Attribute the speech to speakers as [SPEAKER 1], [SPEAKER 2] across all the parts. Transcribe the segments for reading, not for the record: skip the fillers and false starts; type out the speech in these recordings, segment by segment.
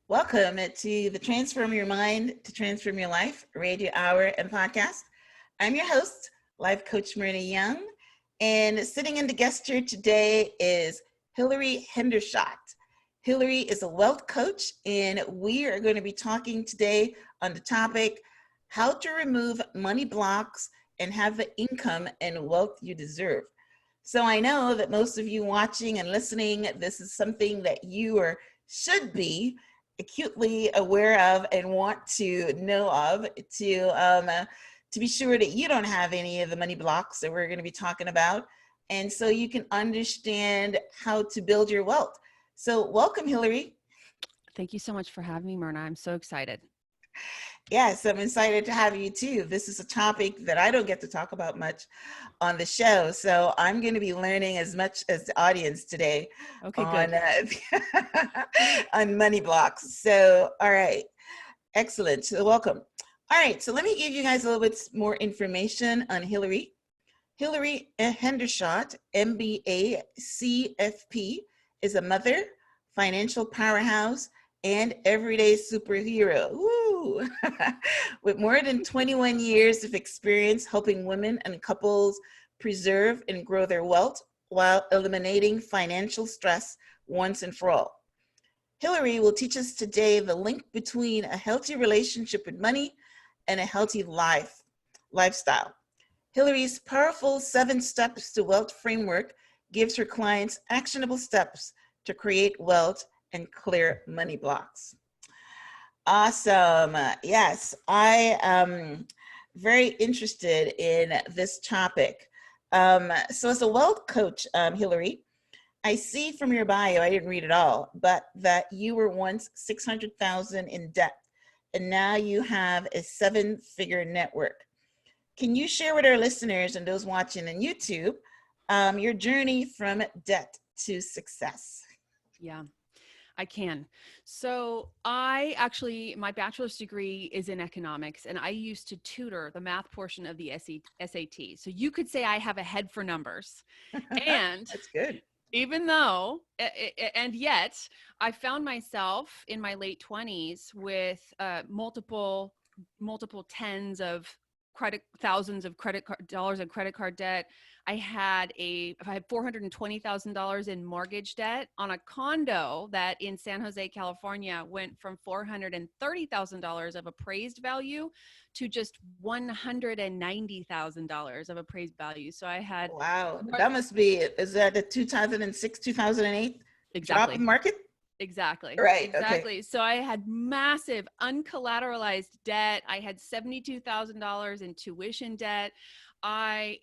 [SPEAKER 1] Welcome to the Transform Your Mind to Transform Your Life radio hour and podcast. I'm your host, Life Coach Marina Young, and sitting in the guest chair today is Hilary Hendershott. Hilary is a wealth coach, and we are going to be talking today on the topic, how to remove money blocks and have the income and wealth you deserve. So I know that most of you watching and listening, this is something that you should be acutely aware of and want to know of to be sure that you don't have any of the money blocks that we're going to be talking about, and so you can understand how to build your wealth. So welcome, Hilary.
[SPEAKER 2] Thank you so much for having me, Myrna. I'm so excited.
[SPEAKER 1] Yes, I'm excited to have you too. This is a topic that I don't get to talk about much on the show, so I'm going to be learning as much as the audience today
[SPEAKER 2] Okay,
[SPEAKER 1] on
[SPEAKER 2] good.
[SPEAKER 1] on money blocks. So, all right, excellent. So, welcome. All right, so let me give you guys a little bit more information on Hilary. Hilary Hendershott, MBA, CFP, is a mother, financial powerhouse, and everyday superhero. Woo! With more than 21 years of experience helping women and couples preserve and grow their wealth while eliminating financial stress once and for all. Hilary will teach us today the link between a healthy relationship with money and a healthy lifestyle. Hilary's powerful 7 Steps to Wealth framework gives her clients actionable steps to create wealth and clear money blocks. Awesome. Yes, I am very interested in this topic. So as a wealth coach, Hilary, I see from your bio, I didn't read it all, but that you were once 600,000 in debt, and now you have a 7-figure network. Can you share with our listeners and those watching on YouTube your journey from debt to success?
[SPEAKER 2] Yeah, I can. So my bachelor's degree is in economics, and I used to tutor the math portion of the SAT. So you could say I have a head for numbers. And
[SPEAKER 1] That's good.
[SPEAKER 2] even though, and yet I found myself in my late 20s with multiple tens of thousands of dollars of credit card debt. I had $420,000 in mortgage debt on a condo that in San Jose, California went from $430,000 of appraised value to just $190,000 of appraised value. So I had
[SPEAKER 1] Wow. That must be, is that the 2006, 2008 drop in
[SPEAKER 2] exactly.
[SPEAKER 1] market?
[SPEAKER 2] Exactly.
[SPEAKER 1] Right. Okay.
[SPEAKER 2] Exactly. So I had massive uncollateralized debt. I had $72,000 in tuition debt. I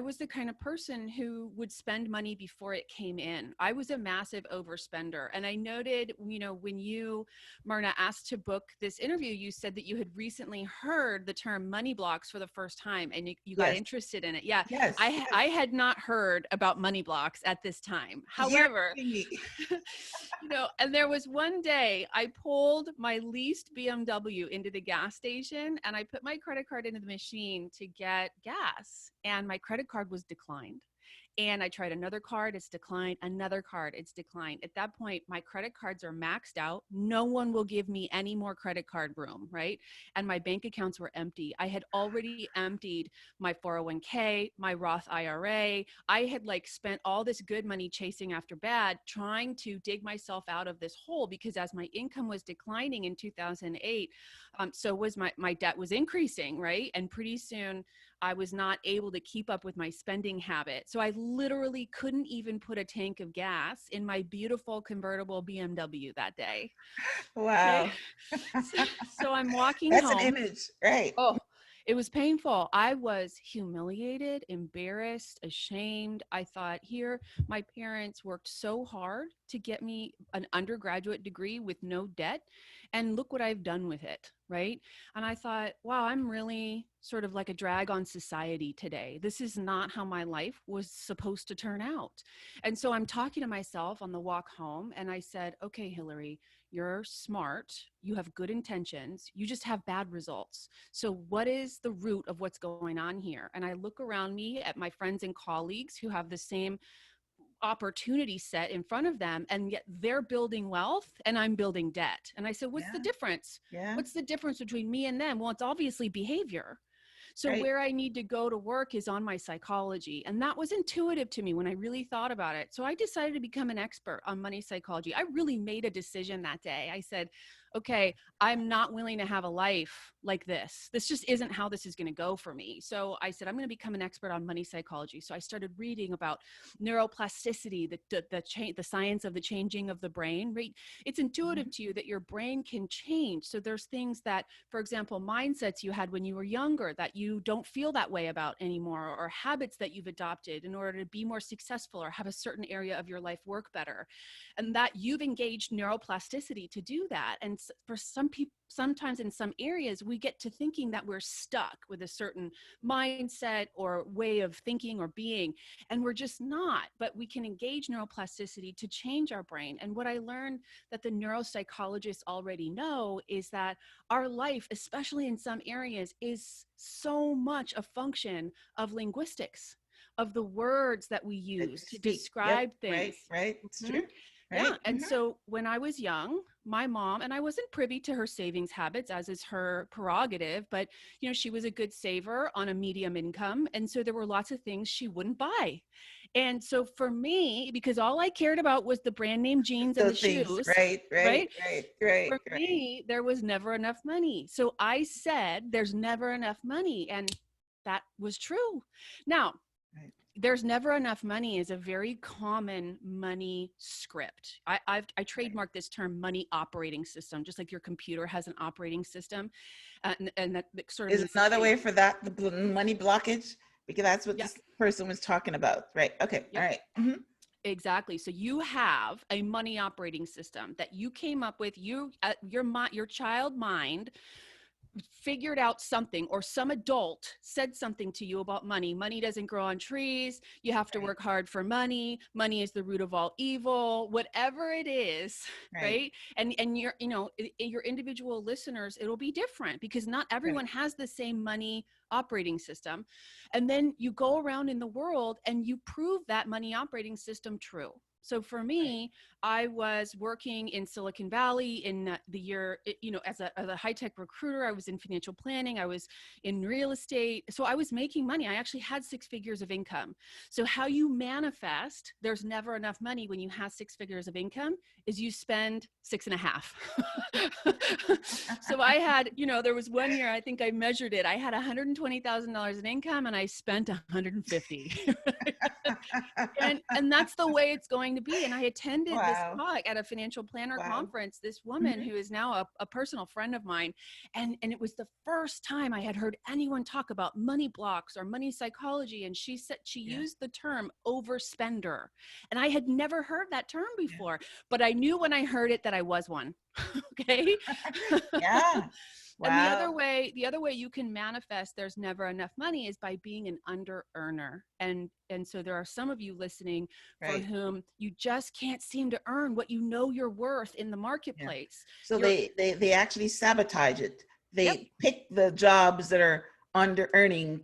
[SPEAKER 2] was the kind of person who would spend money before it came in. I was a massive overspender. And I noted, when you, Myrna, asked to book this interview, you said that you had recently heard the term money blocks for the first time and you got
[SPEAKER 1] Yes.
[SPEAKER 2] interested in it. Yeah.
[SPEAKER 1] Yes.
[SPEAKER 2] I had not heard about money blocks at this time.
[SPEAKER 1] You're
[SPEAKER 2] However,
[SPEAKER 1] kidding me.
[SPEAKER 2] and there was one day I pulled my leased BMW into the gas station and I put my credit card into the machine to get gas, and my credit card was declined. And I tried another card, it's declined, another card, it's declined. At that point, my credit cards are maxed out. No one will give me any more credit card room, right? And my bank accounts were empty. I had already emptied my 401k, my Roth IRA. I had spent all this good money chasing after bad, trying to dig myself out of this hole, because as my income was declining in 2008, so was my debt was increasing, right? And pretty soon I was not able to keep up with my spending habit. So I literally couldn't even put a tank of gas in my beautiful convertible BMW that day. Okay.
[SPEAKER 1] Wow.
[SPEAKER 2] So I'm walking
[SPEAKER 1] That's an
[SPEAKER 2] home.
[SPEAKER 1] image. Right.
[SPEAKER 2] Oh, it was painful. I was humiliated, embarrassed, ashamed. I thought, here, my parents worked so hard to get me an undergraduate degree with no debt, and look what I've done with it, right? And I thought, wow, I'm really sort of like a drag on society today. This is not how my life was supposed to turn out. And so I'm talking to myself on the walk home, and I said, okay, Hilary, you're smart, you have good intentions, you just have bad results. So what is the root of what's going on here? And I look around me at my friends and colleagues who have the same opportunity set in front of them, and yet they're building wealth and I'm building debt. And I said, what's the difference?
[SPEAKER 1] Yeah.
[SPEAKER 2] What's the difference between me and them? Well, it's obviously behavior. So
[SPEAKER 1] Right.
[SPEAKER 2] where I need to go to work is on my psychology. And that was intuitive to me when I really thought about it. So I decided to become an expert on money psychology. I really made a decision that day. I said, okay, I'm not willing to have a life like this. This just isn't how this is going to go for me. So I said, I'm going to become an expert on money psychology. So I started reading about neuroplasticity, the science of the changing of the brain. Right? It's intuitive to you that your brain can change. So there's things that, for example, mindsets you had when you were younger that you don't feel that way about anymore, or habits that you've adopted in order to be more successful or have a certain area of your life work better. And that you've engaged neuroplasticity to do that. And for some people, sometimes in some areas, we get to thinking that we're stuck with a certain mindset or way of thinking or being, and we're just not. But we can engage neuroplasticity to change our brain. And what I learned that the neuropsychologists already know is that our life, especially in some areas, is so much a function of linguistics, of the words that we use to describe things.
[SPEAKER 1] Right. It's true.
[SPEAKER 2] Yeah.
[SPEAKER 1] Right.
[SPEAKER 2] And so when I was young, my mom, and I wasn't privy to her savings habits, as is her prerogative, but she was a good saver on a medium income. And so there were lots of things she wouldn't buy. And so for me, because all I cared about was the brand name jeans and the shoes,
[SPEAKER 1] right?
[SPEAKER 2] For me, there was never enough money. So I said, there's never enough money. And that was true. Now, there's never enough money is a very common money script. I trademarked this term, money operating system, just like your computer has an operating system. And that sort of
[SPEAKER 1] is another way for that, the money blockage, because that's what this person was talking about. Right. Okay. All right.
[SPEAKER 2] Exactly. So you have a money operating system that you came up with. Your child mind figured out something, or some adult said something to you about money. Money doesn't grow on trees. You have to work hard for money. Money is the root of all evil, whatever it is. Right. And your individual listeners, it'll be different because not everyone has the same money operating system. And then you go around in the world and you prove that money operating system true. So for me, I was working in Silicon Valley in the year, as a high-tech recruiter. I was in financial planning. I was in real estate. So I was making money. I actually had 6 figures of income. So how you manifest, there's never enough money when you have 6 figures of income, is you spend 6.5. So I had, there was one year, I think I measured it. I had $120,000 in income and I spent 150. And that's the way it's going to be. And I attended this talk at a financial planner conference, this woman who is now a personal friend of mine. And it was the first time I had heard anyone talk about money blocks or money psychology. And she said, she used the term overspender. And I had never heard that term before, but I knew when I heard it that I was one. Okay. And the other way you can manifest there's never enough money is by being an under earner. And so there are some of you listening for whom you just can't seem to earn what you're worth in the marketplace.
[SPEAKER 1] So they actually sabotage it. They pick the jobs that are under earning.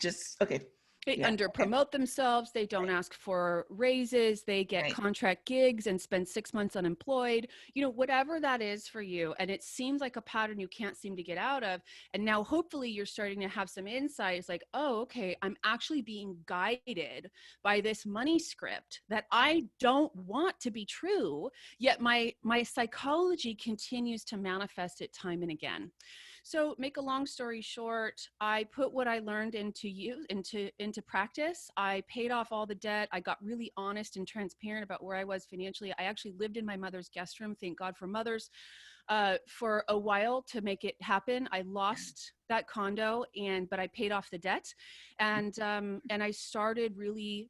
[SPEAKER 1] They
[SPEAKER 2] under promote themselves. They don't ask for raises. They get contract gigs and spend 6 months unemployed, whatever that is for you. And it seems like a pattern you can't seem to get out of. And now hopefully you're starting to have some insights like, oh, okay, I'm actually being guided by this money script that I don't want to be true, yet my psychology continues to manifest it time and again. So make a long story short, I put what I learned into practice. I paid off all the debt. I got really honest and transparent about where I was financially. I actually lived in my mother's guest room. Thank God for mothers. For a while to make it happen. I lost that condo, but I paid off the debt, and I started really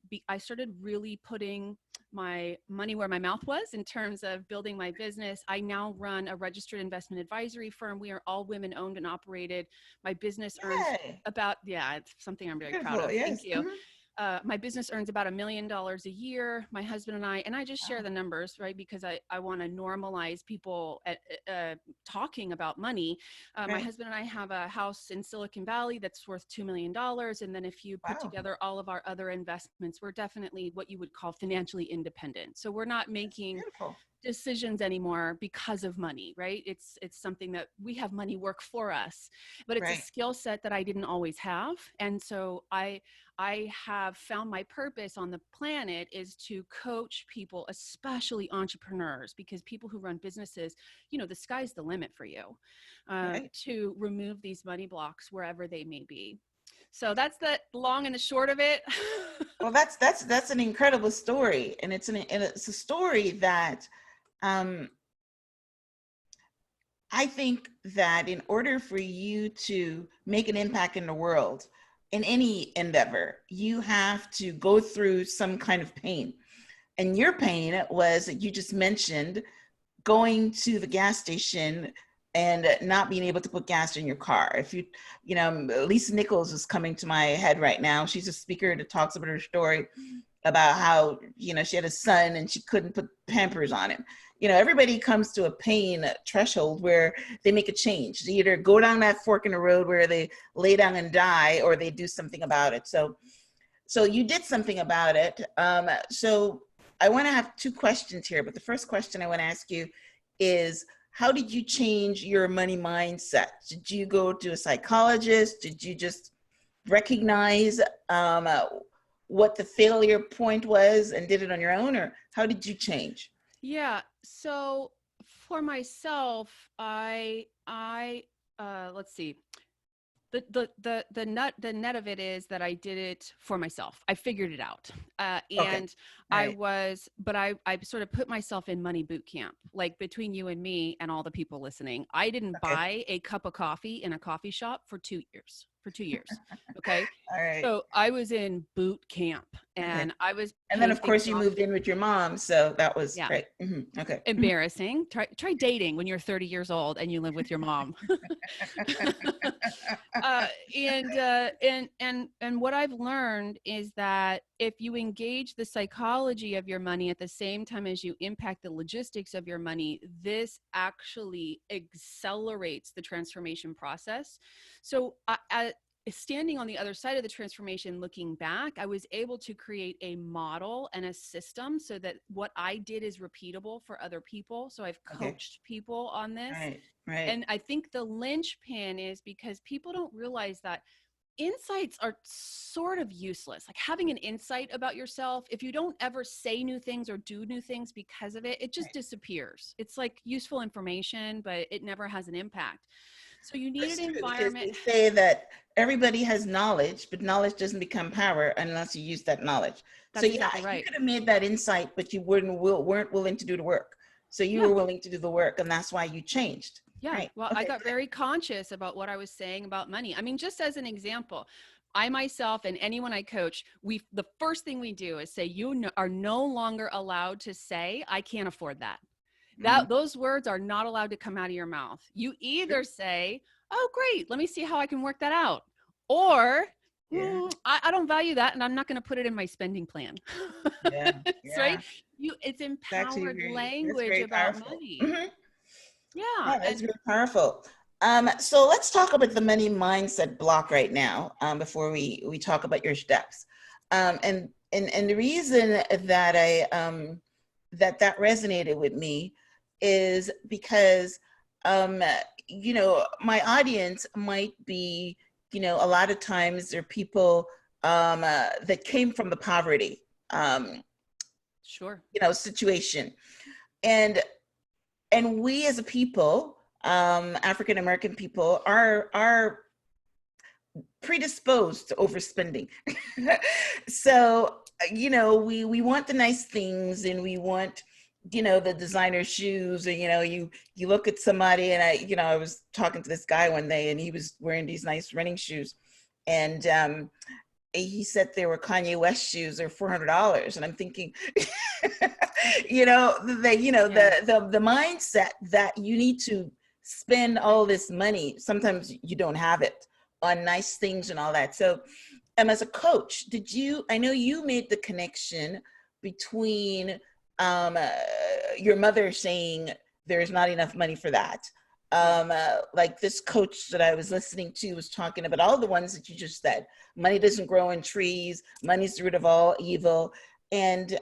[SPEAKER 2] putting my money where my mouth was in terms of building my business. I now run a registered investment advisory firm. We are all women owned and operated. My business earns it's something I'm very proud of. Thank you. My business earns about $1 million a year. My husband and I just share the numbers, right? Because I want to normalize people talking about money. My
[SPEAKER 1] Right.
[SPEAKER 2] husband and I have a house in Silicon Valley that's worth $2 million. And then if you put
[SPEAKER 1] Wow.
[SPEAKER 2] together all of our other investments, we're definitely what you would call financially independent. So we're not making
[SPEAKER 1] Beautiful.
[SPEAKER 2] decisions anymore because of money, right? It's something that we have money work for us, but it's a
[SPEAKER 1] Right.
[SPEAKER 2] skill set that I didn't always have. And so I have found my purpose on the planet is to coach people, especially entrepreneurs, because people who run businesses, you know, the sky's the limit for you,
[SPEAKER 1] Right.
[SPEAKER 2] to remove these money blocks wherever they may be. So that's the long and the short of it.
[SPEAKER 1] Well, that's an incredible story, and it's a story that I think that in order for you to make an impact in the world, in any endeavor, you have to go through some kind of pain. And your pain was, you just mentioned, going to the gas station and not being able to put gas in your car. If you know, Lisa Nichols is coming to my head right now. She's a speaker that talks about her story about how, you know, she had a son and she couldn't put Pampers on him. You know, everybody comes to a pain threshold where they make a change. They either go down that fork in the road where they lay down and die, or they do something about it. So you did something about it. So I want to have two questions here, but the first question I want to ask you is, how did you change your money mindset? Did you go to a psychologist? Did you just recognize what the failure point was and did it on your own, or how did you change?
[SPEAKER 2] Yeah. So for myself, I let's see. The net of it is that I did it for myself. I figured it out.
[SPEAKER 1] Okay.
[SPEAKER 2] And
[SPEAKER 1] All
[SPEAKER 2] I sort of put myself in money boot camp, like between you and me and all the people listening. I didn't
[SPEAKER 1] Okay.
[SPEAKER 2] buy a cup of coffee in a coffee shop for 2 years, Okay.
[SPEAKER 1] All right.
[SPEAKER 2] So I was in boot camp
[SPEAKER 1] Okay.
[SPEAKER 2] and I was
[SPEAKER 1] And then of
[SPEAKER 2] pacing
[SPEAKER 1] course you moved
[SPEAKER 2] exhausted.
[SPEAKER 1] in with your mom, so that was
[SPEAKER 2] Yeah.
[SPEAKER 1] right. Okay.
[SPEAKER 2] Embarrassing. Try dating when you're 30 years old and you live with your mom. And what I've learned is that if you engage the psychology of your money at the same time as you impact the logistics of your money, this actually accelerates the transformation process. So standing on the other side of the transformation, looking back, I was able to create a model and a system so that what I did is repeatable for other people. So I've
[SPEAKER 1] Okay.
[SPEAKER 2] coached people on this.
[SPEAKER 1] Right. Right.
[SPEAKER 2] And I think the linchpin is because people don't realize that insights are sort of useless. Like having an insight about yourself, if you don't ever say new things or do new things because of it, it just
[SPEAKER 1] Right.
[SPEAKER 2] disappears. It's like useful information, but it never has an impact. So you need
[SPEAKER 1] That's
[SPEAKER 2] an
[SPEAKER 1] true, because
[SPEAKER 2] environment.
[SPEAKER 1] they say that everybody has knowledge, but knowledge doesn't become power unless you use that knowledge. So
[SPEAKER 2] That's
[SPEAKER 1] yeah,
[SPEAKER 2] exactly
[SPEAKER 1] you
[SPEAKER 2] right.
[SPEAKER 1] could have made that insight, but you weren't willing to do the work. So you
[SPEAKER 2] Yeah.
[SPEAKER 1] were willing to do the work, and that's why you changed.
[SPEAKER 2] Yeah.
[SPEAKER 1] Right.
[SPEAKER 2] Well, I
[SPEAKER 1] Okay.
[SPEAKER 2] got very conscious about what I was saying about money. I mean, just as an example, I myself and anyone I coach, the first thing we do is say, are no longer allowed to say, I can't afford that.
[SPEAKER 1] Mhm.
[SPEAKER 2] Those words are not allowed to come out of your mouth. You either say, oh, great, let me see how I can work that out. Or,
[SPEAKER 1] Yeah.
[SPEAKER 2] I don't value that and I'm not going to put it in my spending plan.
[SPEAKER 1] Yeah.
[SPEAKER 2] Right?
[SPEAKER 1] Yeah.
[SPEAKER 2] It's
[SPEAKER 1] Actually
[SPEAKER 2] empowered
[SPEAKER 1] that's
[SPEAKER 2] language
[SPEAKER 1] very
[SPEAKER 2] about
[SPEAKER 1] powerful.
[SPEAKER 2] money. Yeah.
[SPEAKER 1] Yeah, that's very powerful. So let's talk about the money mindset block right now, before we talk about your steps. And the reason that that resonated with me is because, you know, my audience might be, you know, a lot of times they're people that came from the poverty,
[SPEAKER 2] Sure.
[SPEAKER 1] you know, situation. And we as a people, African American people, are predisposed to overspending. So you know, we want the nice things, and we want, you know, the designer shoes, and you know, you look at somebody, and I was talking to this guy one day, and he was wearing these nice running shoes, and he said they were Kanye West shoes, they're $400, and I'm thinking, you know, the mindset that you need to spend all this money. Sometimes you don't have it on nice things and all that. So as a coach, I know you made the connection between your mother saying there's not enough money for that. Like this coach that I was listening to was talking about all the ones that you just said. Money doesn't grow in trees. Money's the root of all evil. And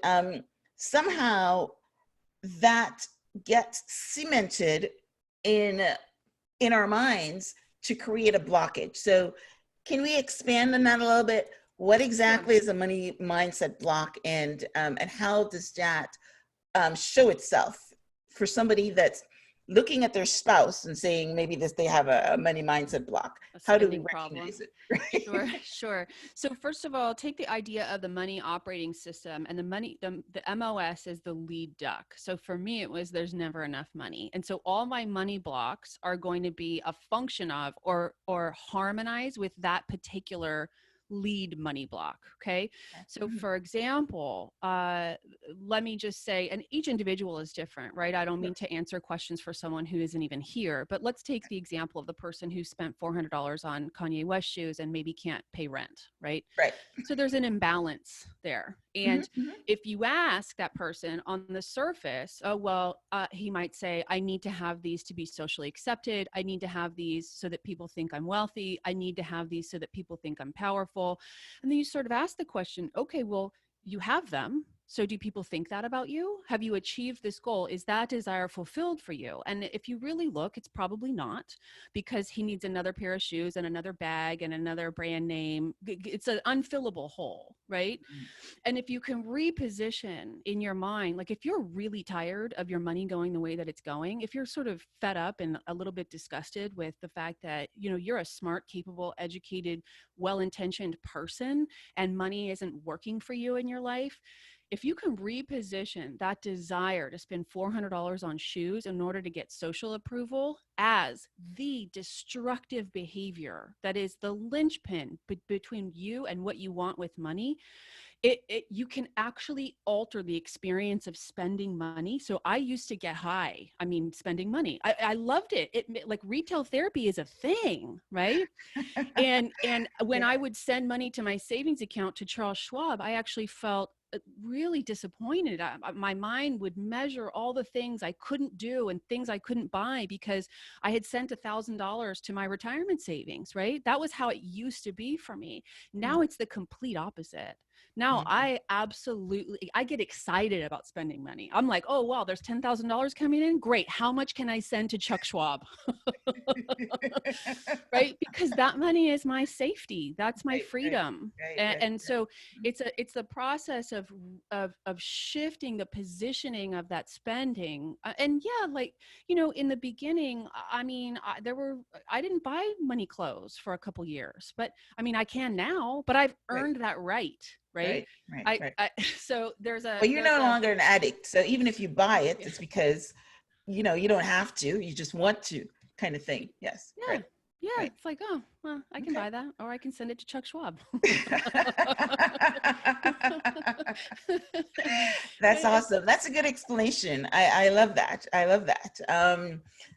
[SPEAKER 1] somehow that gets cemented in our minds to create a blockage. So can we expand on that a little bit? What exactly is a money mindset block, and how does that show itself for somebody that's looking at their spouse and saying maybe they have a money mindset block? How do we recognize it? Right?
[SPEAKER 2] Sure, sure. So first of all, take the idea of the money operating system, and the MOS is the lead duck. So for me, it was there's never enough money. And so all my money blocks are going to be a function of or harmonize with that particular lead money block. Okay. So for example, let me just say, and each individual is different, right? I don't mean to answer questions for someone who isn't even here, but let's take the example of the person who spent $400 on Kanye West shoes and maybe can't pay rent, right?
[SPEAKER 1] Right.
[SPEAKER 2] So there's an imbalance there. And if you ask that person on the surface, oh, well, he might say, I need to have these to be socially accepted. I need to have these so that people think I'm wealthy. I need to have these so that people think I'm powerful. And then you sort of ask the question, okay, well, you have them. So do people think that about you? Have you achieved this goal? Is that desire fulfilled for you? And if you really look, it's probably not, because he needs another pair of shoes and another bag and another brand name. It's an unfillable hole, right? And if you can reposition in your mind, like if you're really tired of your money going the way that it's going, if you're sort of fed up and a little bit disgusted with the fact that, you know, you're a smart, capable, educated, well-intentioned person and money isn't working for you in your life, if you can reposition that desire to spend $400 on shoes in order to get social approval as the destructive behavior that is the linchpin between you and what you want with money, you can actually alter the experience of spending money. So I used to get high. I mean, spending money. I loved it. Like retail therapy is a thing, right? And when I would send money to my savings account to Charles Schwab, I actually felt really disappointed. My mind would measure all the things I couldn't do and things I couldn't buy because I had sent $1,000 to my retirement savings, right? That was how it used to be for me. Now it's the complete opposite. Now I get excited about spending money. I'm like, oh, wow, there's $10,000 coming in. Great. How much can I send to Chuck Schwab? Right? Because that money is my safety. That's my freedom. And so it's the process of shifting the positioning of that spending. And yeah, like, you know, in the beginning, I mean, I didn't buy money clothes for a couple years, but I mean, I can now, but I've earned that right. Right. So there's
[SPEAKER 1] well, you're no longer an addict. So even if you buy it, it's because, you know, you don't have to, you just want to, kind of thing. Yes.
[SPEAKER 2] Yeah. Right. Yeah. Right. It's like, oh, well, I can buy that, or I can send it to Chuck Schwab.
[SPEAKER 1] That's awesome. That's a good explanation. I love that. I love that.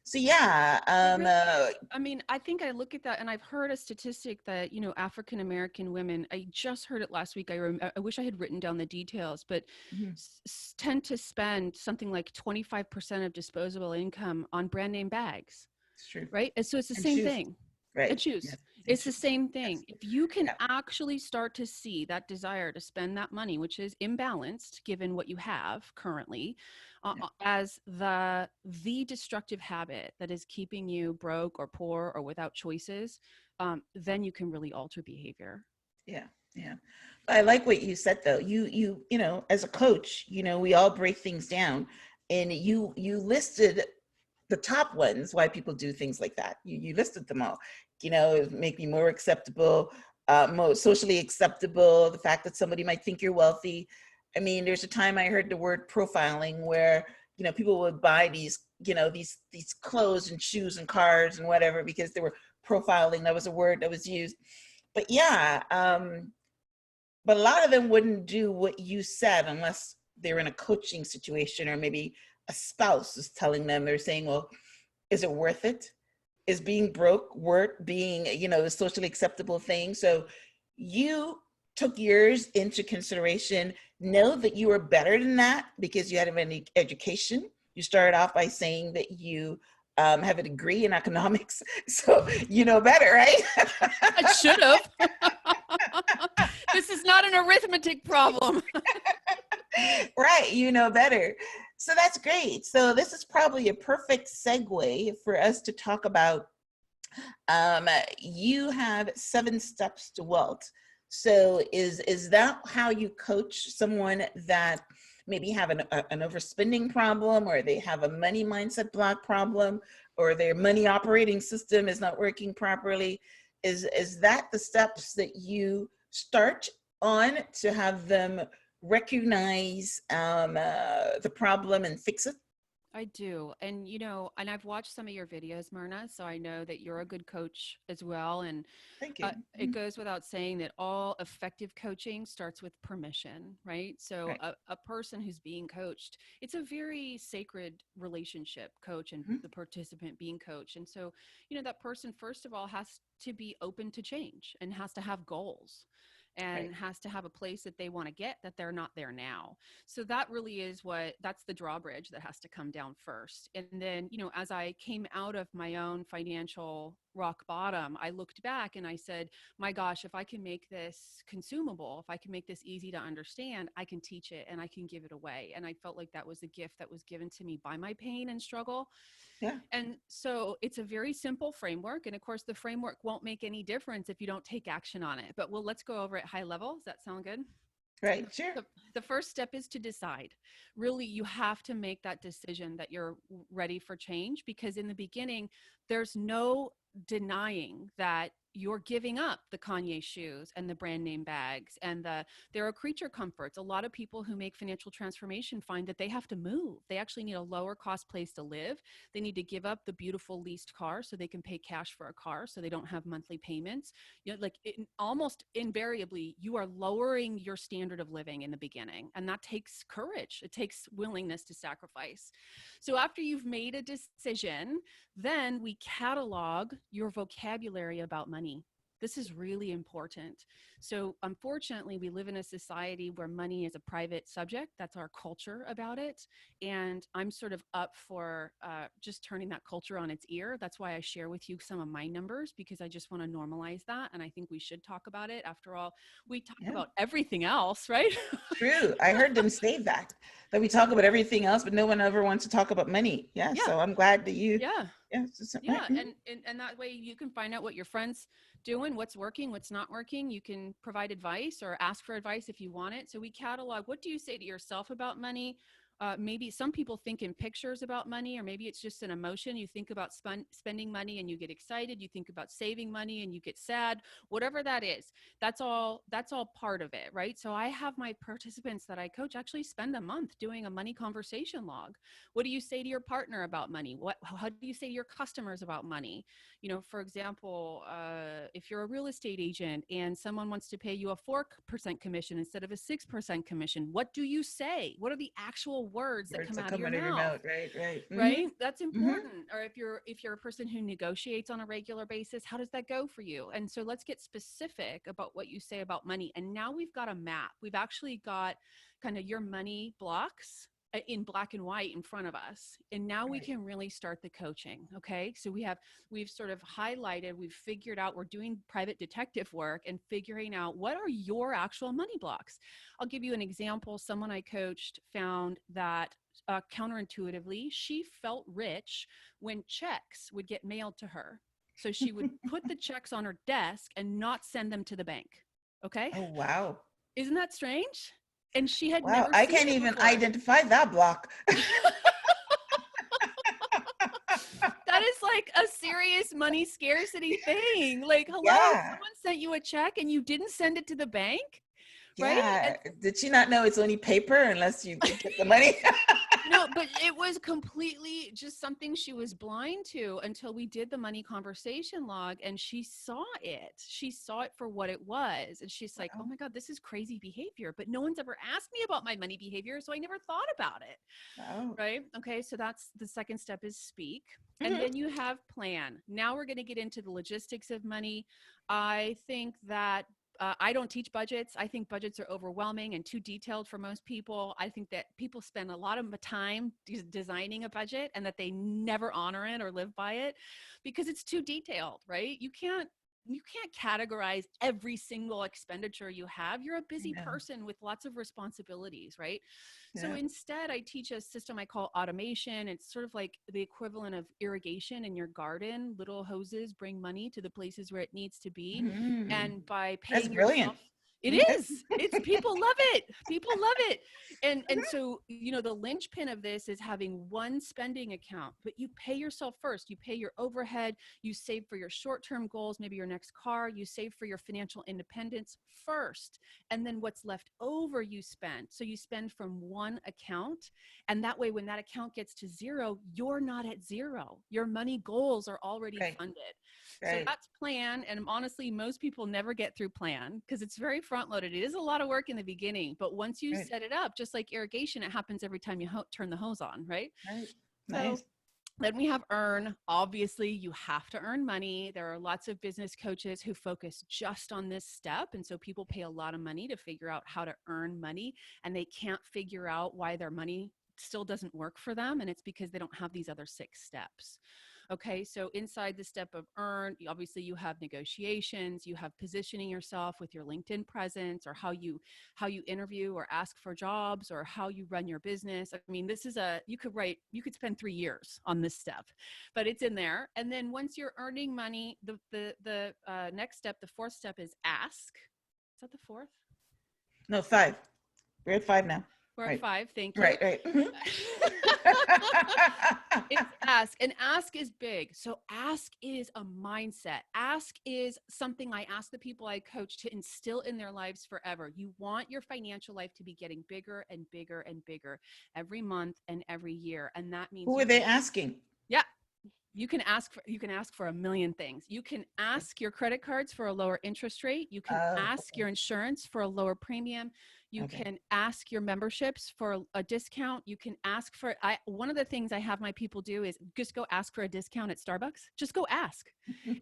[SPEAKER 1] So yeah.
[SPEAKER 2] I mean, I think I look at that, and I've heard a statistic that, you know, African-American women, I just heard it last week. I wish I had written down the details, but tend to spend something like 25% of disposable income on brand name bags.
[SPEAKER 1] It's true.
[SPEAKER 2] Right. And so it's the same thing.
[SPEAKER 1] Right.
[SPEAKER 2] And shoes. Yes. It's the same thing. Yes. If you can actually start to see that desire to spend that money, which is imbalanced given what you have currently, as the destructive habit that is keeping you broke or poor or without choices, then you can really alter behavior.
[SPEAKER 1] Yeah. Yeah. I like what you said though. You know, as a coach, you know, we all break things down, and you listed the top ones, why people do things like that. You listed them all, you know, make me more acceptable, more socially acceptable, the fact that somebody might think you're wealthy. I mean, there's a time I heard the word profiling where, you know, people would buy these, you know, these clothes and shoes and cars and whatever, because they were profiling. That was a word that was used. But yeah, but a lot of them wouldn't do what you said unless they're in a coaching situation, or maybe a spouse is telling them, they're saying, well, is it worth it? Is being broke worth being, you know, a socially acceptable thing? So you took yours into consideration. Know that you are better than that because you had an education. You started off by saying that you have a degree in economics, so you know better, right?
[SPEAKER 2] I should have. This is not an arithmetic problem.
[SPEAKER 1] Right, you know better. So that's great. So this is probably a perfect segue for us to talk about, you have 7 steps to wealth. So is that how you coach someone that maybe have an overspending problem, or they have a money mindset block problem, or their money operating system is not working properly? Is that the steps that you start on to have them recognize the problem and fix it?
[SPEAKER 2] I do. And, and I've watched some of your videos, Myrna, so I know that you're a good coach as well. And
[SPEAKER 1] Thank you.
[SPEAKER 2] it goes without saying that all effective coaching starts with permission, right? So
[SPEAKER 1] Right.
[SPEAKER 2] a person who's being coached, it's a very sacred relationship, coach and
[SPEAKER 1] Mhm.
[SPEAKER 2] the participant being coached. And so, that person, first of all, has to be open to change and has to have goals
[SPEAKER 1] Right.
[SPEAKER 2] and has to have a place that they want to get that they're not there now. So that really is that's the drawbridge that has to come down first. And then, as I came out of my own financial rock bottom, I looked back and I said, my gosh, if I can make this consumable, if I can make this easy to understand, I can teach it and I can give it away. And I felt like that was a gift that was given to me by my pain and struggle.
[SPEAKER 1] Yeah.
[SPEAKER 2] And so it's a very simple framework. And of course, the framework won't make any difference if you don't take action on it. But let's go over it high level. Does that sound good?
[SPEAKER 1] Right. Sure.
[SPEAKER 2] The first step is to decide. Really, you have to make that decision that you're ready for change, because in the beginning, there's no denying that you're giving up the Kanye shoes and the brand name bags and there are creature comforts. A lot of people who make financial transformation find that they have to move. They actually need a lower cost place to live. They need to give up the beautiful leased car so they can pay cash for a car so they don't have monthly payments. Almost invariably, you are lowering your standard of living in the beginning, and that takes courage. It takes willingness to sacrifice. So after you've made a decision, then we catalog your vocabulary about money. This is really important. So unfortunately, we live in a society where money is a private subject. That's our culture about it. And I'm sort of up for just turning that culture on its ear. That's why I share with you some of my numbers, because I just want to normalize that. And I think we should talk about it. After all, we talk
[SPEAKER 1] Yeah.
[SPEAKER 2] about everything else, right?
[SPEAKER 1] True. I heard them say that we talk about everything else, but no one ever wants to talk about money. Yeah.
[SPEAKER 2] Yeah.
[SPEAKER 1] So I'm glad that you.
[SPEAKER 2] Yeah.
[SPEAKER 1] Yeah.
[SPEAKER 2] Yeah.
[SPEAKER 1] Right.
[SPEAKER 2] And that way you can find out what your friends doing, what's working, what's not working. You can provide advice or ask for advice if you want it. So we catalog, what do you say to yourself about money? Maybe some people think in pictures about money, or maybe it's just an emotion. You think about spending money and you get excited. You think about saving money and you get sad. Whatever that is, that's all part of it, right? So I have my participants that I coach actually spend a month doing a money conversation log. What do you say to your partner about money? How do you say to your customers about money? For example, if you're a real estate agent and someone wants to pay you a 4% commission instead of a 6% commission, what do you say? What are the actual words that come out of your mouth?
[SPEAKER 1] Right. Right.
[SPEAKER 2] Right? That's
[SPEAKER 1] Mm-hmm.
[SPEAKER 2] important. Or if you're a person who negotiates on a regular basis, how does that go for you? And so let's get specific about what you say about money. And now we've got a map. We've actually got kind of your money blocks in black and white in front of us. And now we can really start the coaching. Okay. So we've sort of highlighted, we've figured out, we're doing private detective work and figuring out what are your actual money blocks. I'll give you an example. Someone I coached found that counterintuitively, she felt rich when checks would get mailed to her. So she would put the checks on her desk and not send them to the bank. Okay.
[SPEAKER 1] Oh, wow.
[SPEAKER 2] Isn't that strange? And she had
[SPEAKER 1] Wow.
[SPEAKER 2] never
[SPEAKER 1] I
[SPEAKER 2] seen
[SPEAKER 1] can't
[SPEAKER 2] it
[SPEAKER 1] even
[SPEAKER 2] before.
[SPEAKER 1] identify that block.
[SPEAKER 2] That is like a serious money scarcity thing. Like, hello,
[SPEAKER 1] Yeah.
[SPEAKER 2] someone sent you a check and you didn't send it to the bank, right?
[SPEAKER 1] Yeah. Did she not know it's only paper unless you get the money?
[SPEAKER 2] No, but it was completely just something she was blind to until we did the money conversation log, and she saw it. She saw it for what it was. And she's like, oh my God, this is crazy behavior, but no one's ever asked me about my money behavior. So I never thought about it.
[SPEAKER 1] Wow.
[SPEAKER 2] Right. Okay. So that's the second step, is speak. And then you have plan. Now we're going to get into the logistics of money. I think that I don't teach budgets. I think budgets are overwhelming and too detailed for most people. I think that people spend a lot of time designing a budget and that they never honor it or live by it because it's too detailed, right? You can't categorize every single expenditure you have. You're a busy
[SPEAKER 1] Yeah.
[SPEAKER 2] person with lots of responsibilities, right? So
[SPEAKER 1] Yeah.
[SPEAKER 2] instead, I teach a system I call automation. It's sort of like the equivalent of irrigation in your garden. Little hoses bring money to the places where it needs to be.
[SPEAKER 1] Mm.
[SPEAKER 2] And by
[SPEAKER 1] That's
[SPEAKER 2] paying
[SPEAKER 1] brilliant.
[SPEAKER 2] yourself, it
[SPEAKER 1] Okay.
[SPEAKER 2] is. It's people love it. People love it. And so, the linchpin of this is having one spending account, but you pay yourself first. You pay your overhead, you save for your short-term goals, maybe your next car, you save for your financial independence first. And then what's left over, you spend. So you spend from one account. And that way, when that account gets to zero, you're not at zero. Your money goals are already
[SPEAKER 1] Right.
[SPEAKER 2] funded. So
[SPEAKER 1] Right.
[SPEAKER 2] that's plan. And honestly, most people never get through plan because it's very front loaded. It is a lot of work in the beginning, but once you
[SPEAKER 1] Right.
[SPEAKER 2] set it up, just like irrigation, it happens every time you turn the hose on, right?
[SPEAKER 1] Right.
[SPEAKER 2] So
[SPEAKER 1] Nice.
[SPEAKER 2] then we have earn. Obviously, you have to earn money. There are lots of business coaches who focus just on this step. And so people pay a lot of money to figure out how to earn money, and they can't figure out why their money still doesn't work for them. And it's because they don't have these other 6 steps. Okay, so inside the step of earn, obviously you have negotiations, you have positioning yourself with your LinkedIn presence, or how you interview or ask for jobs, or how you run your business. I mean, this is you could spend 3 years on this step, but it's in there. And then once you're earning money, the next step, the 4th step, is ask. Is that the 4th?
[SPEAKER 1] No, 5. We're at 5 now.
[SPEAKER 2] We're at
[SPEAKER 1] Right.
[SPEAKER 2] 5. Thank you.
[SPEAKER 1] Right. Right. Mhm.
[SPEAKER 2] It's ask, and ask is big. So ask is a mindset. Ask is something I ask the people I coach to instill in their lives forever. You want your financial life to be getting bigger and bigger and bigger every month and every year. And that means
[SPEAKER 1] Who are they asking?
[SPEAKER 2] yeah. You can ask for a million things. You can ask your credit cards for a lower interest rate. You can
[SPEAKER 1] Oh,
[SPEAKER 2] ask
[SPEAKER 1] okay.
[SPEAKER 2] your insurance for a lower premium. You
[SPEAKER 1] Okay.
[SPEAKER 2] can ask your memberships for a discount. You can ask for, one of the things I have my people do is just go ask for a discount at Starbucks. Just go ask.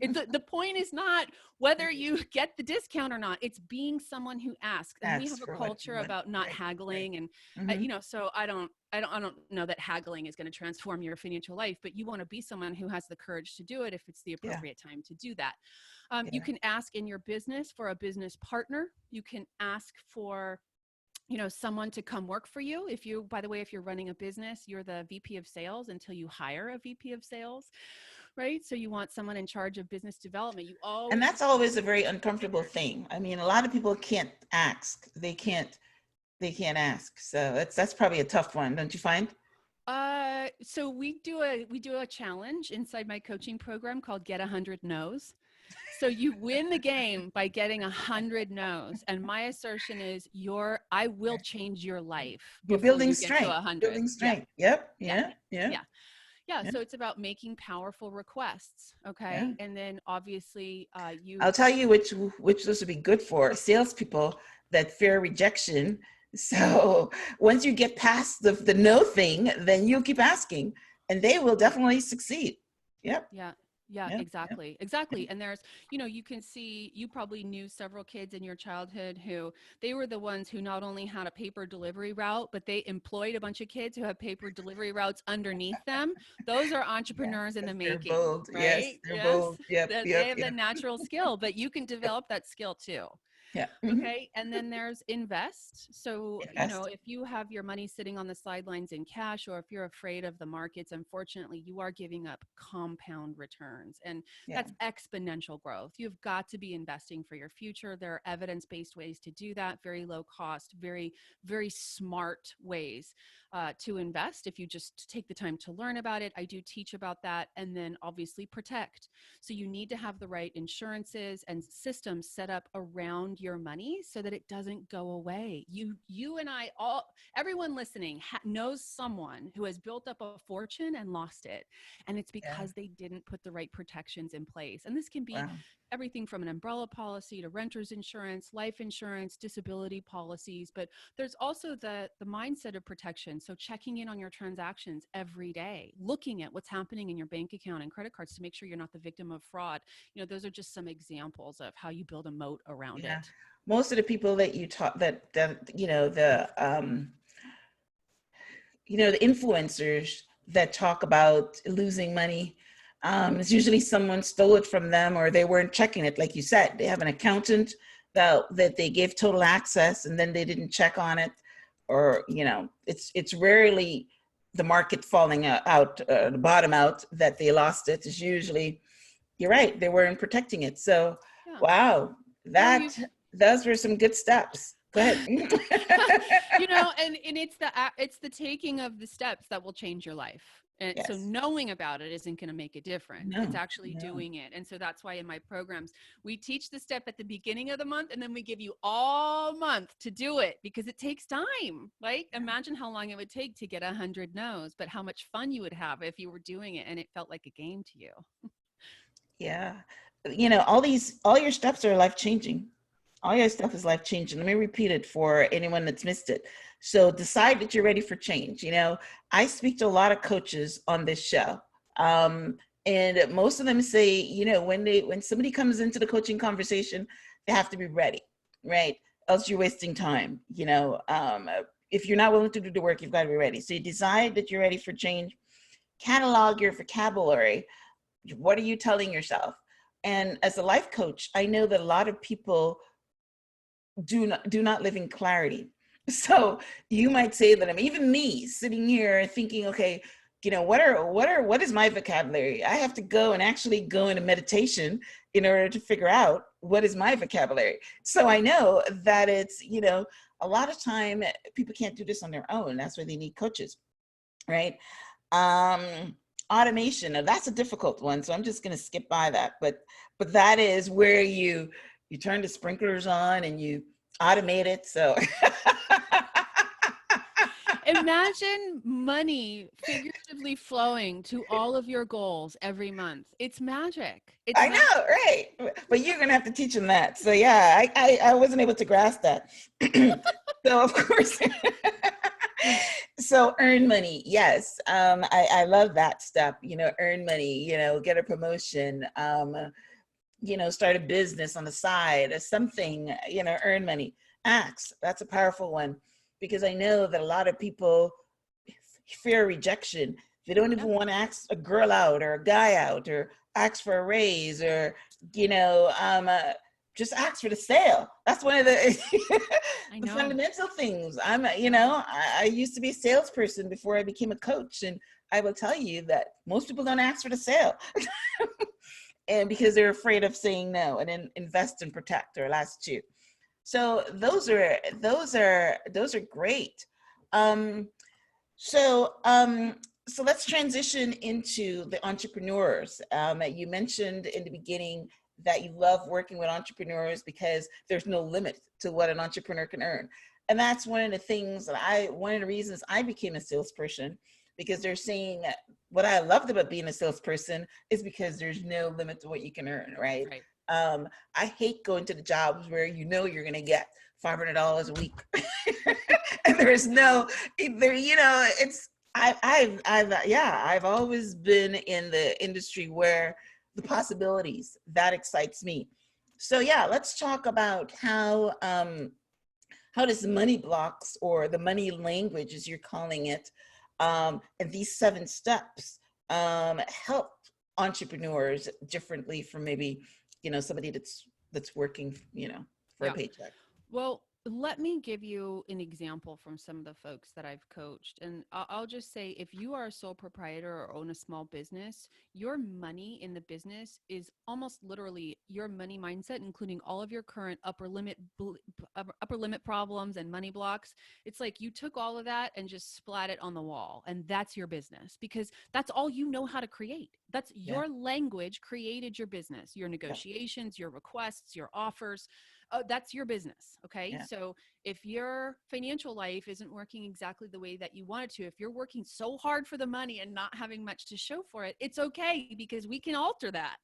[SPEAKER 2] The point is not whether you get the discount or not. It's being someone who asks. And we
[SPEAKER 1] Ask
[SPEAKER 2] have a
[SPEAKER 1] for what you
[SPEAKER 2] culture
[SPEAKER 1] want.
[SPEAKER 2] about not
[SPEAKER 1] Right.
[SPEAKER 2] haggling. And,
[SPEAKER 1] Mhm.
[SPEAKER 2] so I don't know that haggling is going to transform your financial life, but you want to be someone who has the courage to do it if it's the
[SPEAKER 1] Yeah.
[SPEAKER 2] appropriate time to do that. You
[SPEAKER 1] Yeah.
[SPEAKER 2] can ask in your business for a business partner. You can ask for someone to come work for you. If you're running a business, you're the VP of sales until you hire a VP of sales, right? So you want someone in charge of business development. You
[SPEAKER 1] And
[SPEAKER 2] always
[SPEAKER 1] that's always a very uncomfortable thing. I mean, a lot of people can't ask. They can't ask. So that's probably a tough one, don't you find?
[SPEAKER 2] so we do a challenge inside my coaching program called Get 100 No's. So you win the game by getting 100 no's. And my assertion is I will change your life
[SPEAKER 1] You're
[SPEAKER 2] before
[SPEAKER 1] building
[SPEAKER 2] you get to
[SPEAKER 1] strength.
[SPEAKER 2] 100.
[SPEAKER 1] Building
[SPEAKER 2] Yeah.
[SPEAKER 1] strength. Yep.
[SPEAKER 2] Yeah.
[SPEAKER 1] Yeah. Yeah.
[SPEAKER 2] Yeah. Yeah.
[SPEAKER 1] Yeah.
[SPEAKER 2] So it's about making powerful requests.
[SPEAKER 1] Yeah.
[SPEAKER 2] Okay. And then obviously
[SPEAKER 1] I'll tell you which this would be good for salespeople that fear rejection. So once you get past the no thing, then you keep asking, and they will definitely succeed. Yep.
[SPEAKER 2] Yeah. Yeah,
[SPEAKER 1] Yep. Yep.
[SPEAKER 2] exactly. Exactly. And there's, you can see, you probably knew several kids in your childhood who they were the ones who not only had a paper delivery route, but they employed a bunch of kids who have paper delivery routes underneath them. Those are
[SPEAKER 1] Yeah.
[SPEAKER 2] entrepreneurs in the
[SPEAKER 1] 'Cause they're
[SPEAKER 2] making,
[SPEAKER 1] bold. Yes.
[SPEAKER 2] right?
[SPEAKER 1] They're
[SPEAKER 2] Yes.
[SPEAKER 1] bold. Yep.
[SPEAKER 2] That they
[SPEAKER 1] Yep.
[SPEAKER 2] have the
[SPEAKER 1] Yep.
[SPEAKER 2] natural skill, but you can
[SPEAKER 1] Yep.
[SPEAKER 2] develop that skill too.
[SPEAKER 1] Yeah. Mhm.
[SPEAKER 2] Okay. And then there's invest. So,
[SPEAKER 1] Invest.
[SPEAKER 2] if you have your money sitting on the sidelines in cash, or if you're afraid of the markets, unfortunately, you are giving up compound returns. And
[SPEAKER 1] Yeah.
[SPEAKER 2] that's exponential growth. You've got to be investing for your future. There are evidence-based ways to do that, very low cost, very, very smart ways to invest if you just take the time to learn about it. I do teach about that. And then obviously protect. So you need to have the right insurances and systems set up around your money so that it doesn't go away. You and I, everyone listening knows someone who has built up a fortune and lost it. And it's
[SPEAKER 1] Yeah.
[SPEAKER 2] because they didn't put the right protections in place. And this can be
[SPEAKER 1] Wow.
[SPEAKER 2] everything from an umbrella policy to renter's insurance, life insurance, disability policies. But there's also the mindset of protection. So checking in on your transactions every day, looking at what's happening in your bank account and credit cards to make sure you're not the victim of fraud. Those are just some examples of how you build a moat around
[SPEAKER 1] Yeah.
[SPEAKER 2] it.
[SPEAKER 1] most of the people that you talk that the influencers that talk about losing money, it's usually someone stole it from them, or they weren't checking it. Like you said, they have an accountant that they gave total access and then they didn't check on it, or it's rarely the market falling out, the bottom out, that they lost it. It's usually, you're right, they weren't protecting it. So
[SPEAKER 2] Yeah.
[SPEAKER 1] wow,
[SPEAKER 2] Well,
[SPEAKER 1] those were some good steps. Go ahead.
[SPEAKER 2] and it's the taking of the steps that will change your life. And so
[SPEAKER 1] Yes.
[SPEAKER 2] knowing about it isn't going to make a difference.
[SPEAKER 1] No,
[SPEAKER 2] It's actually
[SPEAKER 1] no.
[SPEAKER 2] doing it. And so that's why in my programs, we teach the step at the beginning of the month, and then we give you all month to do it, because it takes time. Like, imagine how long it would take to get 100 no's, but how much fun you would have if you were doing it and it felt like a game to you.
[SPEAKER 1] Yeah. All your steps are life changing. All your stuff is life changing. Let me repeat it for anyone that's missed it. So decide that you're ready for change. I speak to a lot of coaches on this show. And most of them say, when somebody comes into the coaching conversation, they have to be ready, right? Else you're wasting time. If you're not willing to do the work, you've got to be ready. So you decide that you're ready for change. Catalog your vocabulary. What are you telling yourself? And as a life coach, I know that a lot of people do not live in clarity. So you might say that, even me sitting here thinking, okay, what is my vocabulary? I have to go and actually go into meditation in order to figure out what is my vocabulary. So I know that it's, a lot of time people can't do this on their own. That's why they need coaches, right? Automation, now that's a difficult one, so I'm just going to skip by that, but that is where you turn the sprinklers on and you automate it. So
[SPEAKER 2] imagine money figuratively flowing to all of your goals every month. It's magic.
[SPEAKER 1] I know, right? But you're going to have to teach them that. So yeah, I wasn't able to grasp that. So of course. So earn money. Yes. I love that step, earn money, get a promotion, start a business on the side or something, earn money. Ask. That's a powerful one, because I know that a lot of people fear rejection. They don't even want to ask a girl out or a guy out, or ask for a raise, or, just ask for the sale. That's one of the, the fundamental things. I used to be a salesperson before I became a coach. And I will tell you that most people don't ask for the sale. And because they're afraid of saying no, and then invest and protect or last two. So those are great. So let's transition into the entrepreneurs. You mentioned in the beginning that you love working with entrepreneurs because there's no limit to what an entrepreneur can earn. And that's one of the things one of the reasons I became a salesperson, because they're saying that what I loved about being a salesperson is because there's no limit to what you can earn, right? I hate going to the jobs where you're going to get $500 a week. And there's no, I've always been in the industry where the possibilities, that excites me. So yeah, let's talk about how does the money blocks, or the money language as you're calling it, and these 7 steps help entrepreneurs differently from maybe, somebody that's working, for a paycheck.
[SPEAKER 2] Well, let me give you an example from some of the folks that I've coached. And I'll just say, if you are a sole proprietor or own a small business, your money in the business is almost literally your money mindset, including all of your current upper limit problems and money blocks. It's like you took all of that and just splat it on the wall, and that's your business, because that's all you know how to create. That's your language created your business, your negotiations, your requests, your offers. That's your business. Okay. So if your financial life isn't working exactly the way that you want it to, if you're working so hard for the money and not having much to show for it, it's okay, because we can alter that.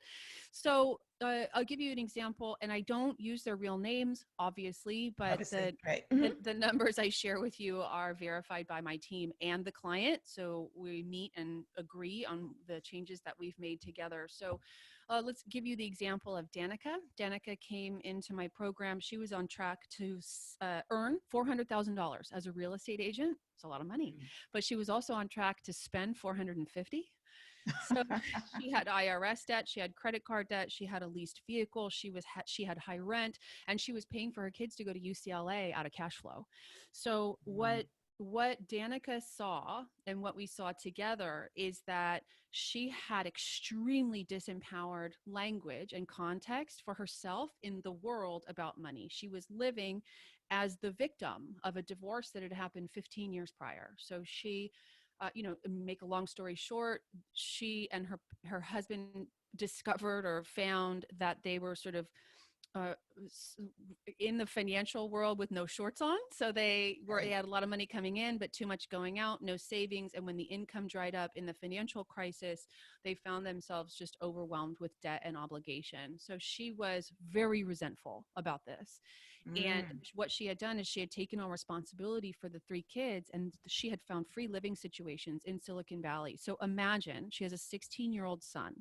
[SPEAKER 2] So I'll give you an example, and I don't use their real names, obviously, but
[SPEAKER 1] Obviously, right.
[SPEAKER 2] the numbers I share with you are verified by my team and the client. So we meet and agree on the changes that we've made together. So let's give you the example of Danica. Danica came into my program. She was on track to earn $400,000 as a real estate agent. It's a lot of money, but she was also on track to spend 450. So she had IRS debt, she had credit card debt, she had a leased vehicle, she had high rent, and she was paying for her kids to go to UCLA out of cash flow. So what Danica saw and what we saw together is that she had extremely disempowered language and context for herself in the world about money. She was living as the victim of a divorce that had happened 15 years prior. So she make a long story short, she and her husband discovered or found that they were sort of uh, in the financial world with no shorts on. So they had a lot of money coming in, but too much going out, no savings. And when the income dried up in the financial crisis, they found themselves just overwhelmed with debt and obligation. So she was very resentful about this. And what she had done is she had taken on responsibility for the 3 kids, and she had found free living situations in Silicon Valley. So imagine she has a 16-year-old son.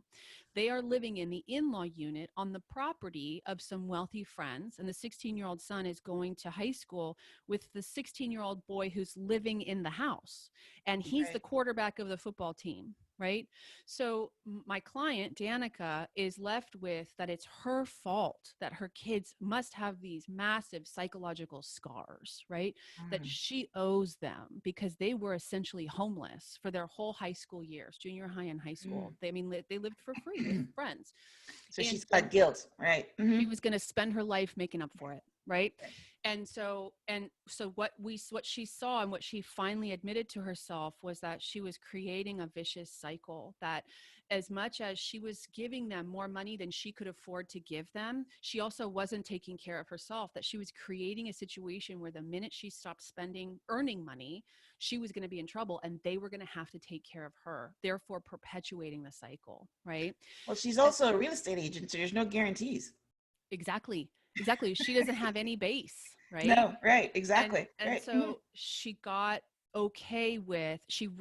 [SPEAKER 2] They are living in the in-law unit on the property of some wealthy friends. And the 16-year-old son is going to high school with the 16-year-old boy who's living in the house. And he's the quarterback of the football team. Right. So my client, Danica, is left with that it's her fault that her kids must have these massive psychological scars, right? That she owes them because they were essentially homeless for their whole high school years, junior high and high school. They lived for free with friends.
[SPEAKER 1] So she's got guilt, right?
[SPEAKER 2] She was going to spend her life making up for it. Right. And so what she saw and what she finally admitted to herself was that she was creating a vicious cycle, that as much as she was giving them more money than she could afford to give them, she also wasn't taking care of herself, that she was creating a situation where the minute she stopped earning money, she was going to be in trouble and they were going to have to take care of her, therefore perpetuating the cycle. Right.
[SPEAKER 1] Well, she's also a real estate agent, so there's no guarantees.
[SPEAKER 2] Exactly. She doesn't have any base, right?
[SPEAKER 1] No, right, exactly.
[SPEAKER 2] And so she got okay with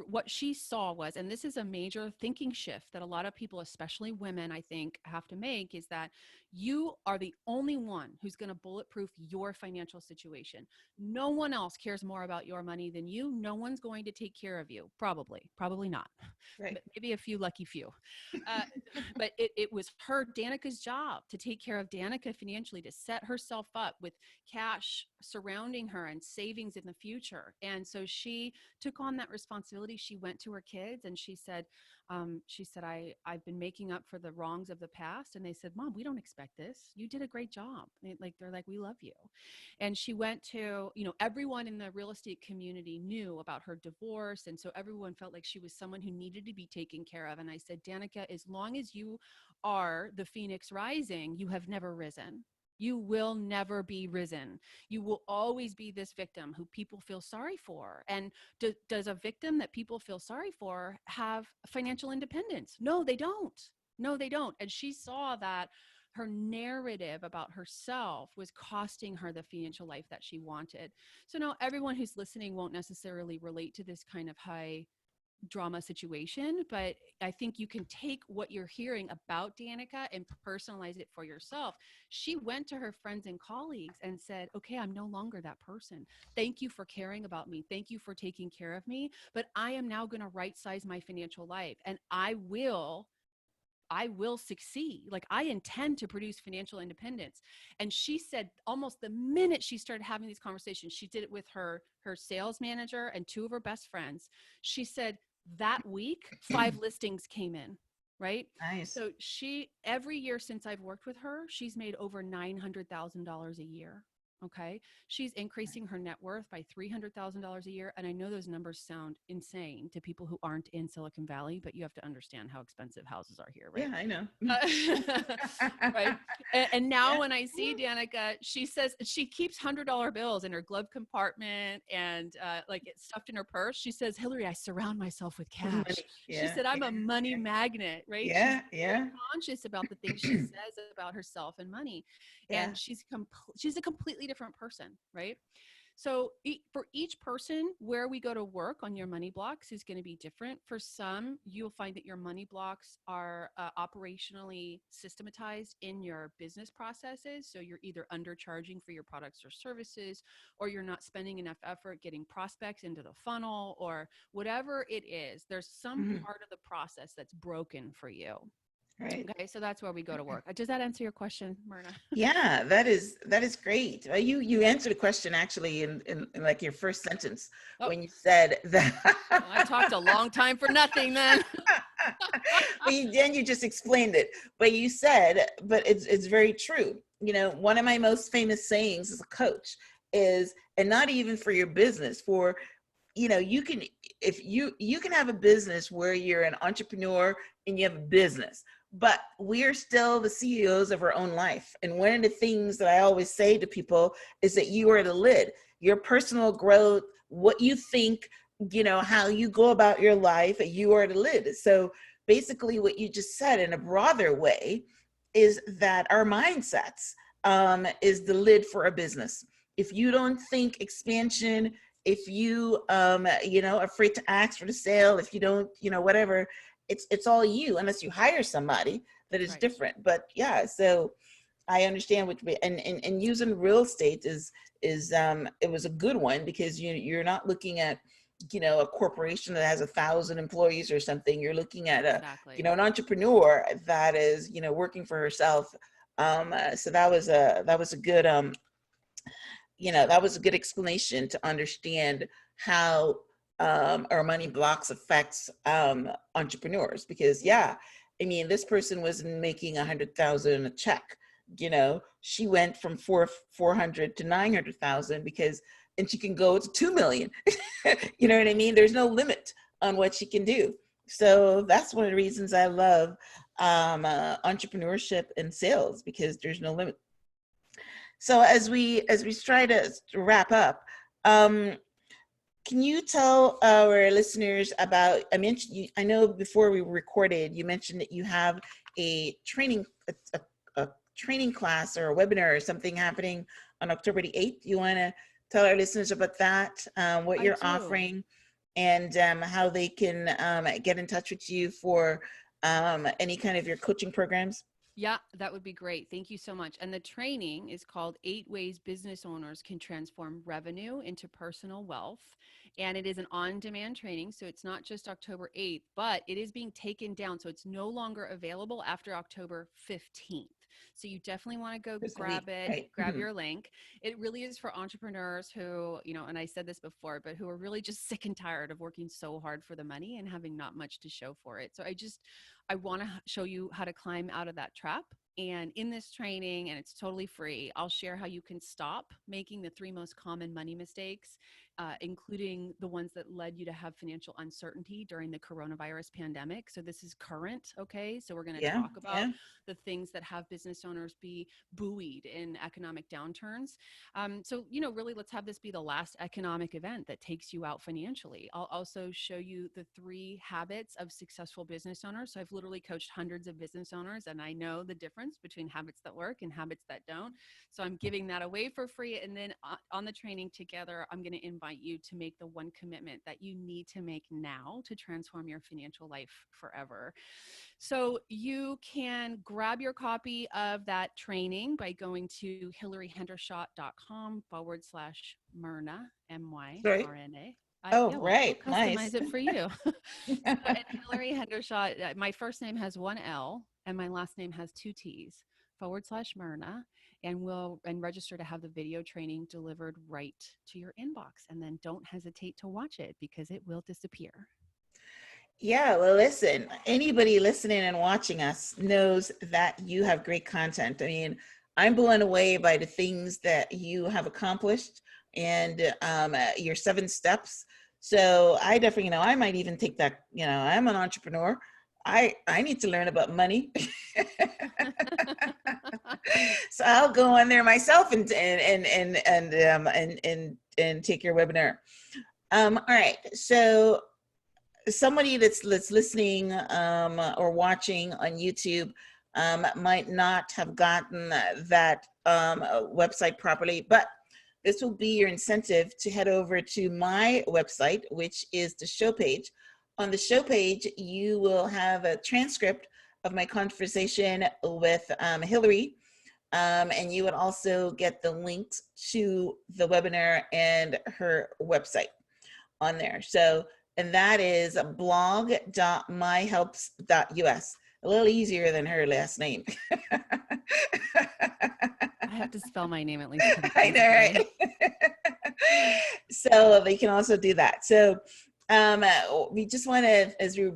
[SPEAKER 2] what she saw was, and this is a major thinking shift that a lot of people, especially women, I think have to make, is that you are the only one who's going to bulletproof your financial situation. No one else cares more about your money than you. No one's going to take care of you. Probably not.
[SPEAKER 1] Right.
[SPEAKER 2] Maybe a lucky few. But it was Danica's job to take care of Danica financially, to set herself up with cash surrounding her and savings in the future. And so she took on that responsibility. She went to her kids and she said, I've been making up for the wrongs of the past. And they said, Mom, we don't expect this. You did a great job. They're like, we love you. And she went to, everyone in the real estate community knew about her divorce. And so everyone felt like she was someone who needed to be taken care of. And I said, Danica, as long as you are the Phoenix rising, you have never risen. You will never be risen. You will always be this victim who people feel sorry for. And does a victim that people feel sorry for have financial independence? No, they don't. And she saw that her narrative about herself was costing her the financial life that she wanted. So now everyone who's listening won't necessarily relate to this kind of high drama situation, but I think you can take what you're hearing about Danica and personalize it for yourself. She went to her friends and colleagues and said, okay, I'm no longer that person. Thank you for caring about me. Thank you for taking care of me. But I am now going to right size my financial life, and I will succeed. Like, I intend to produce financial independence. And she said almost the minute she started having these conversations, she did it with her sales manager and 2 of her best friends. She said that week, 5 listings came in. Right.
[SPEAKER 1] Nice.
[SPEAKER 2] So every year since I've worked with her, she's made over $900,000 a year. Okay. She's increasing her net worth by $300,000 a year. And I know those numbers sound insane to people who aren't in Silicon Valley, but you have to understand how expensive houses are here, right?
[SPEAKER 1] Yeah, I know.
[SPEAKER 2] Right. And now
[SPEAKER 1] Yeah.
[SPEAKER 2] when I see Danica, she says she keeps $100 bills in her glove compartment and like it's stuffed in her purse. She says, Hilary, I surround myself with cash.
[SPEAKER 1] Money.
[SPEAKER 2] She
[SPEAKER 1] Yeah.
[SPEAKER 2] said, I'm a
[SPEAKER 1] Yeah.
[SPEAKER 2] money magnet, right? She's
[SPEAKER 1] Yeah.
[SPEAKER 2] very
[SPEAKER 1] Yeah.
[SPEAKER 2] conscious about the things she says about herself and money. And
[SPEAKER 1] Yeah.
[SPEAKER 2] she's a completely different person, right? So for each person, where we go to work on your money blocks is going to be different. For some, you'll find that your money blocks are operationally systematized in your business processes. So you're either undercharging for your products or services, or you're not spending enough effort getting prospects into the funnel, or whatever it is. There's some
[SPEAKER 1] Mhm.
[SPEAKER 2] part of the process that's broken for you.
[SPEAKER 1] Right.
[SPEAKER 2] Okay, so that's where we go to work. Does that answer your question, Myrna?
[SPEAKER 1] Yeah, that is great. You answered a question actually in like your first sentence
[SPEAKER 2] Oh,
[SPEAKER 1] when you said that.
[SPEAKER 2] well, I talked a long time for nothing then.
[SPEAKER 1] But then you just explained it. But you said, but it's very true. You know, one of my most famous sayings as a coach is, and not even for your business, for you can, if you can have a business where you're an entrepreneur and you have a business, but we're still the CEOs of our own life. And one of the things that I always say to people is that you are the lid. Your personal growth, what you think, how you go about your life, you are the lid. So basically what you just said in a broader way is that our mindsets is the lid for a business. If you don't think expansion, if you afraid to ask for the sale, if you don't, whatever, it's all you, unless you hire somebody that is
[SPEAKER 2] Right.
[SPEAKER 1] different. But yeah, so I understand what and using real estate is it was a good one, because you're not looking at a corporation that has 1,000 employees or something. You're looking at
[SPEAKER 2] Exactly.
[SPEAKER 1] an entrepreneur that is working for herself. So that was a good that was a good explanation to understand how our money blocks affects entrepreneurs. Because yeah, I mean, this person wasn't making 100,000 a check. She went from 400 to 900,000, because, and she can go to 2 million. You know what I mean? There's no limit on what she can do. So that's one of the reasons I love entrepreneurship and sales, because there's no limit. So as we try to wrap up, can you tell our listeners about? I know before we recorded, you mentioned that you have a training a training class or a webinar or something happening on October the 8th. You want to tell our listeners about that, what
[SPEAKER 2] I
[SPEAKER 1] you're
[SPEAKER 2] do.
[SPEAKER 1] offering, and how they can get in touch with you for any kind of your coaching programs?
[SPEAKER 2] Yeah, that would be great. Thank you so much. And the training is called 8 Ways Business Owners Can Transform Revenue into Personal Wealth. And it is an on-demand training. So it's not just October 8th, but it is being taken down. So it's no longer available after October 15th. So you definitely want to go
[SPEAKER 1] Just a
[SPEAKER 2] grab
[SPEAKER 1] week,
[SPEAKER 2] it,
[SPEAKER 1] right?
[SPEAKER 2] grab your link. It really is for entrepreneurs who, and I said this before, but who are really just sick and tired of working so hard for the money and having not much to show for it. So I want to show you how to climb out of that trap. And in this training, and it's totally free, I'll share how you can stop making the 3 most common money mistakes, including the ones that led you to have financial uncertainty during the coronavirus pandemic. So this is current, okay? So we're going to
[SPEAKER 1] Yeah,
[SPEAKER 2] talk about
[SPEAKER 1] yeah.
[SPEAKER 2] the things that have business owners be buoyed in economic downturns. So, really let's have this be the last economic event that takes you out financially. I'll also show you the 3 habits of successful business owners. So I've literally coached hundreds of business owners, and I know the difference between habits that work and habits that don't. So I'm giving that away for free. And then on the training together, I'm going to invite you to make the one commitment that you need to make now to transform your financial life forever. So you can grab your copy of that training by going to hilaryhendershott.com/Myrna,
[SPEAKER 1] Right.
[SPEAKER 2] MYRNA.
[SPEAKER 1] Oh,
[SPEAKER 2] Yeah, well, I'll
[SPEAKER 1] right.
[SPEAKER 2] customize
[SPEAKER 1] Nice.
[SPEAKER 2] it for you. And Hilary Hendershott, my first name has 1 L and my last name has 2 T's, /Myrna, and register to have the video training delivered right to your inbox. And then don't hesitate to watch it because it will disappear.
[SPEAKER 1] Yeah, well, listen, anybody listening and watching us knows that you have great content. I mean, I'm blown away by the things that you have accomplished and your 7 steps. So I definitely, I might even take that, I'm an entrepreneur. I need to learn about money. So I'll go on there myself and take your webinar. All right. So somebody that's listening or watching on YouTube might not have gotten that website properly, but this will be your incentive to head over to my website, which is the show page. On the show page, you will have a transcript of my conversation with Hilary, and you would also get the links to the webinar and her website on there. So, and that is blog.myhelps.us. A little easier than her last name.
[SPEAKER 2] I have to spell my name at least 10
[SPEAKER 1] I know, right? So they can also do that. So we just want to, as we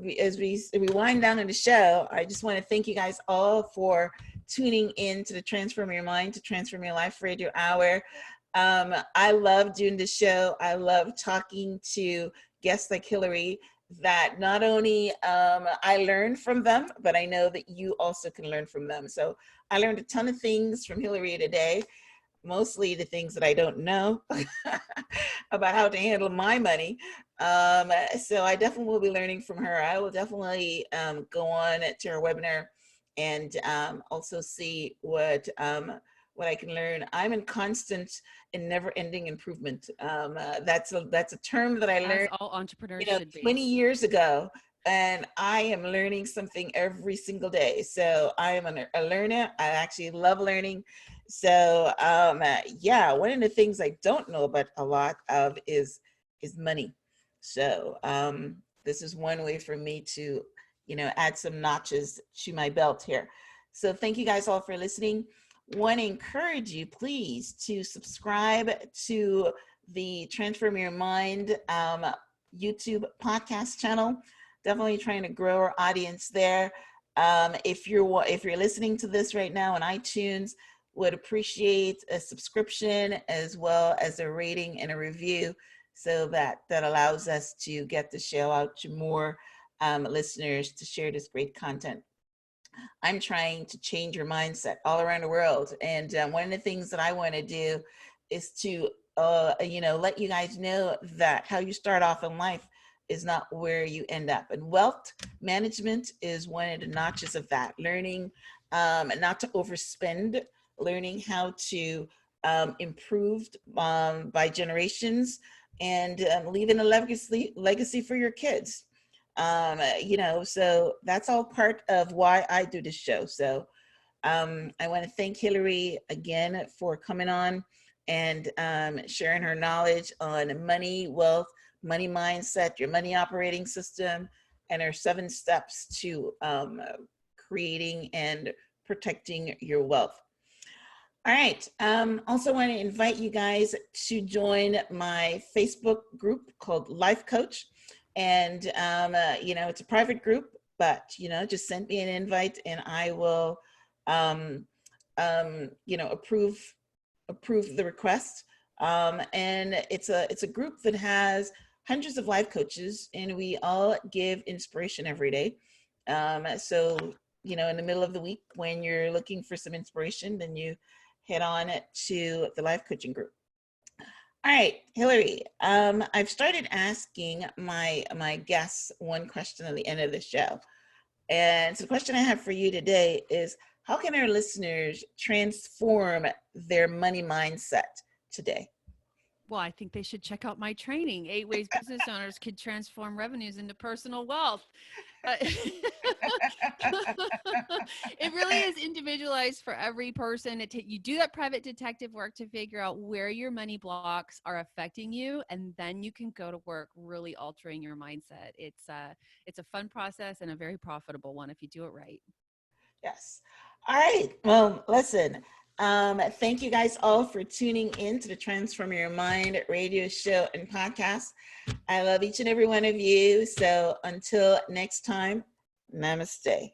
[SPEAKER 1] wind down in the show, I just want to thank you guys all for tuning in to the Transform Your Mind to Transform Your Life Radio Hour. I love doing this show. I love talking to guests like Hilary that not only I learn from them, but I know that you also can learn from them. So I learned a ton of things from Hilary today, mostly the things that I don't know about how to handle my money. So I definitely will be learning from her. I will definitely go on to her webinar and also see what I can learn. I'm in constant and never-ending improvement. That's a term that I learned,
[SPEAKER 2] as all entrepreneurs should be.
[SPEAKER 1] 20 years ago, and I am learning something every single day. So I am a learner. I actually love learning. So yeah, one of the things I don't know about a lot of is money. So this is one way for me to, add some notches to my belt here. So thank you guys all for listening. Want to encourage you, please, to subscribe to the Transform Your Mind YouTube podcast channel. Definitely trying to grow our audience there. If you're listening to this right now on iTunes, would appreciate a subscription as well as a rating and a review, so that allows us to get the show out to more listeners to share this great content. I'm trying to change your mindset all around the world. And one of the things that I want to do is to, let you guys know that how you start off in life is not where you end up. And wealth management is one of the notches of that. Learning not to overspend, learning how to improve by generations, and leaving a legacy for your kids. So that's all part of why I do this show. So I want to thank Hilary again for coming on and sharing her knowledge on money, wealth, money mindset, your money operating system, and her 7 steps to creating and protecting your wealth. All right. Also want to invite you guys to join my Facebook group called Life Coach. And, it's a private group, but, just send me an invite and I will, approve the request. And it's a group that has hundreds of life coaches, and we all give inspiration every day. So, in the middle of the week, when you're looking for some inspiration, then you head on to the life coaching group. All right, Hilary, I've started asking my guests one question at the end of the show. And so the question I have for you today is, how can our listeners transform their money mindset today?
[SPEAKER 2] Well, I think they should check out my training, 8 Ways Business Owners Could Transform Revenues into Personal Wealth. It really is individualized for every person. You do that private detective work to figure out where your money blocks are affecting you, and then you can go to work really altering your mindset. It's a fun process and a very profitable one if you do it right.
[SPEAKER 1] Yes. All right. Well, listen. Thank you guys all for tuning in to the Transform Your Mind radio show and podcast. I love each and every one of you. So until next time, namaste.